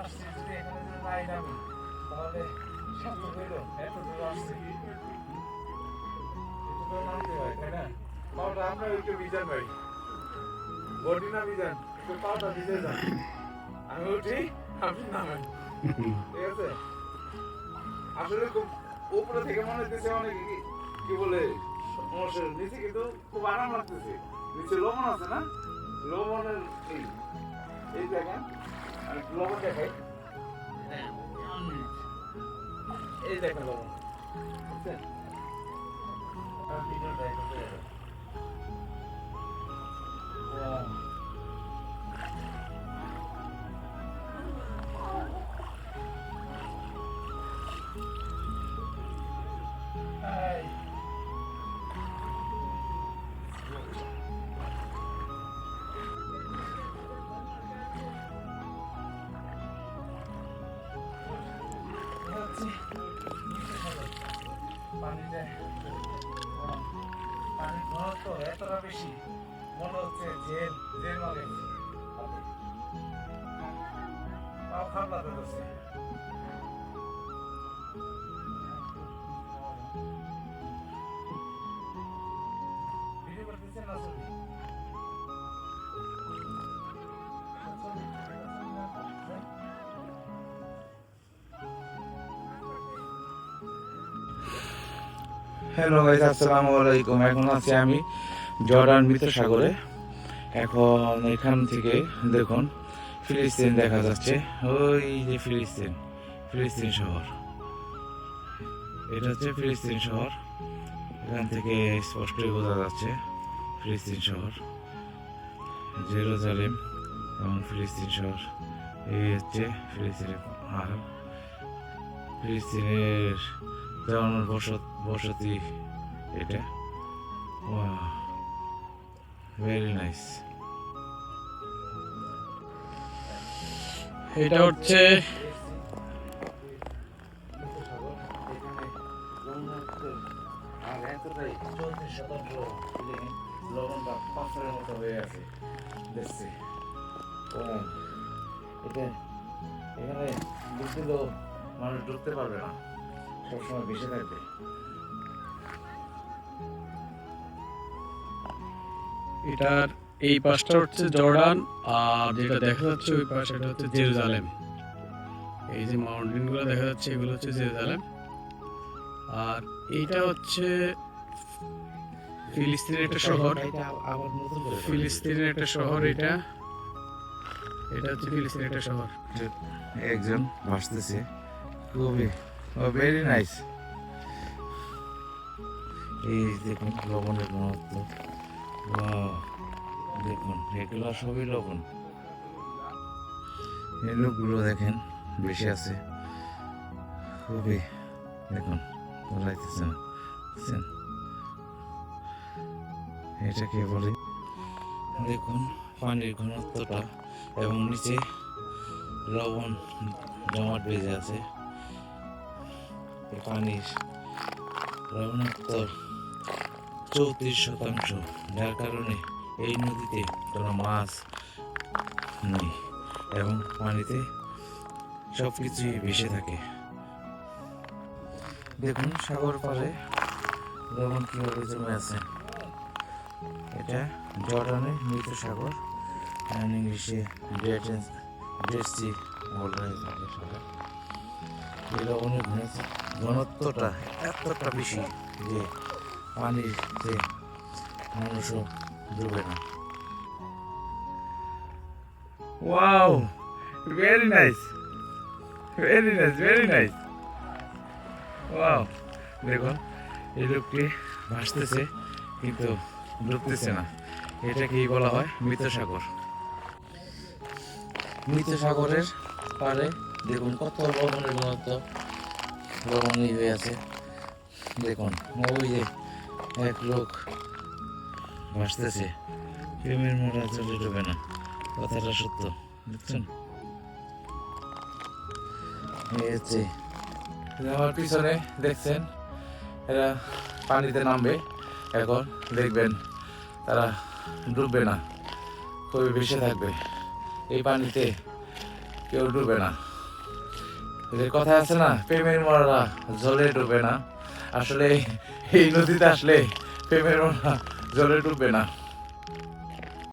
আসছি যদি এখানে যদি নাই নামি তাহলে শান্ত হইল এত দূর আসছি একটু তো নামতে হয় তাই না পাওটা আমরা একটু ভিজান ভাই বডি না ভিজান একটু পাওটা ভিজে যান আমি উঠি আপনি নামেন ঠিক আছে আসলে খুব উপরে থেকে মনে হচ্ছে অনেক কি বলে সমস্যা নিচে কিন্তু খুব আরাম লাগতেছে নিচে লবণ আছে না লবণের এই দেখেন আমি লবণ দেখাই এই দেখেন লবণ বুঝছেন আর ভিডিও দেখাতে পানিতে পানির ঘনত্ব এতটা বেশি মনে হচ্ছে জেল জেল মানে তাও খারাপ লাগতে হচ্ছে ভিডিও করতেছেন না ছবি হ্যালো গাইস, আসসালামু আলাইকুম। এখন আছি আমি জর্ডান মৃত সাগরে। এখন এখান থেকে দেখুন ফিলিস্তিন দেখা যাচ্ছে, ওই যে ফিলিস্তিন ফিলিস্তিন শহর, এটা হচ্ছে ফিলিস্তিন শহর। এখান থেকে স্পষ্টই বোঝা যাচ্ছে ফিলিস্তিন শহর, জেরুজালেম এবং ফিলিস্তিন শহর। এই হচ্ছে ফিলিস্তিনের পাহাড়, ফিলিস্তিনের জনগণ বসতি এটা। Very nice. এটা হচ্ছে আর এতটাই 34% লবণটা পাথরের মতো হয়ে আছে দেখছি। এটা এখানে ডুবলেও মানুষ ডুবতে পারবে না, সবসময় ভেসে থাকবে। এটার এই পাশটা হচ্ছে জর্ডান, আর যেটা দেখা যাচ্ছে ওই পাশে এটা হচ্ছে জেরুজালেম। এই যে মাউন্টেন গুলো দেখা যাচ্ছে এগুলো হচ্ছে জেরুজালেম, আর এইটা হচ্ছে ফিলিস্তিনের একটা শহর। ফিলিস্তিনের একটা শহর এটা, এটা হচ্ছে ফিলিস্তিনের একটা শহর। একজন ভাসতেছে, খুবই ভেরি নাইস। এই দেখুন লবণের ঘনত্ব, দেখুন এগুলো সবই লবণ। এই লোকগুলো দেখেন বেশি আছে, খুবই দেখুন লাগতেছে না, বুঝছেন এটাকে বলে। দেখুন পানির ঘনত্বটা এবং নিচে লবণ জমাট বেঁধে আছে। পানির লবণাক্ত 34%, যার কারণে এই নদীতে কোনো মাছ নেই এবং পানিতে সব কিছুই ভেসে থাকে। দেখুন সাগর পাড়ে লবণ কিভাবে জমে আছে। এটা জর্ডানের মৃত সাগর, ইংলিশে ডেড সি বলা হয় সাগর। এই লবণের ঘনত্বটা এতটা বেশি যে পানিতে মানুষও ডুবে না। Wow, very nice, very nice, very nice. Wow, দেখুন এই লোকটি ভাসতেছে কিন্তু ডুবতেছে না। এটাকেই বলা হয় মৃত সাগর। মৃত সাগরের পাড়ে দেখুন কত লবণের ঘনত্ব, লবণই হয়ে আছে। দেখুন ওই যে এক লোক ভাসতেছে, প্রেমের মোড়া চলে ডুবে না, কথাটা সত্য। দেখছেন আমার পিছনে দেখছেন এরা পানিতে নামবে, এখন দেখবেন তারা ডুববে না, খুবই ভেসে থাকবে। এই পানিতে কেউ ডুবে না। যে কথা আছে না, প্রেমের মরা জলে ডুবে না। আসলে এই নদীতে আসলে প্রেমের মরা জলে ডুববে না।